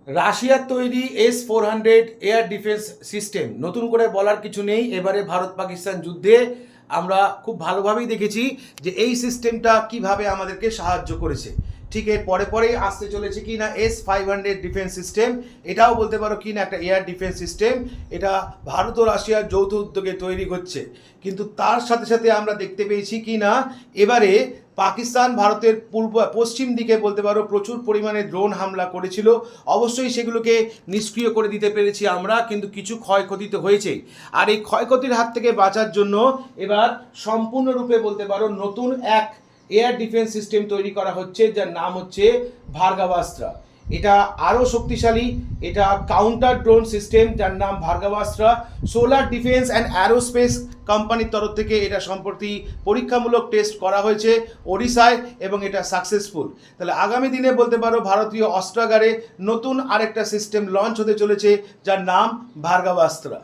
রাশিয়ার তৈরি S-400 air defence system নতুন করে বলার কিছু নেই। এবারে ভারত পাকিস্তান যুদ্ধে আমরা খুব ভালোভাবেই দেখেছি যে এই সিস্টেমটা কিভাবে আমাদেরকে সাহায্য করেছে। ঠিক এর পরে পরেই আসতে চলেছে কি না S-500 ডিফেন্স সিস্টেম। এটাও বলতে পারো কি না একটা এয়ার ডিফেন্স সিস্টেম। এটা ভারত ও রাশিয়ার যৌথ উদ্যোগে তৈরি হচ্ছে, কিন্তু তার সাথে সাথে আমরা দেখতে পেয়েছি কি না এবারে পাকিস্তান ভারতের পশ্চিম দিকে বলতে পারো প্রচুর পরিমাণে ড্রোন হামলা করেছিল। অবশ্যই সেগুলোকে নিষ্ক্রিয় করে দিতে পেরেছি আমরা, কিন্তু কিছু ক্ষয়ক্ষতি তো হয়েছেই। আর এই ক্ষয়ক্ষতির হাত থেকে বাঁচার জন্য এবার সম্পূর্ণরূপে বলতে পারো নতুন এক এয়ার ডিফেন্স সিস্টেম তৈরি করা হচ্ছে, যার নাম হচ্ছে ভার্গাভাস্ত্রা। এটা আরও শক্তিশালী, এটা কাউন্টার ড্রোন সিস্টেম যার নাম ভার্গাভাস্ত্রা। সোলার ডিফেন্স অ্যান্ড অ্যারোস্পেস কোম্পানির তরফ থেকে এটা সম্প্রতি পরীক্ষামূলক টেস্ট করা হয়েছে ওড়িশায় এবং এটা সাকসেসফুল। তাহলে আগামী দিনে বলতে পারো ভারতীয় অস্ত্রাগারে নতুন আরেকটা সিস্টেম লঞ্চ হতে চলেছে যার নাম ভার্গাভাস্ত্রা।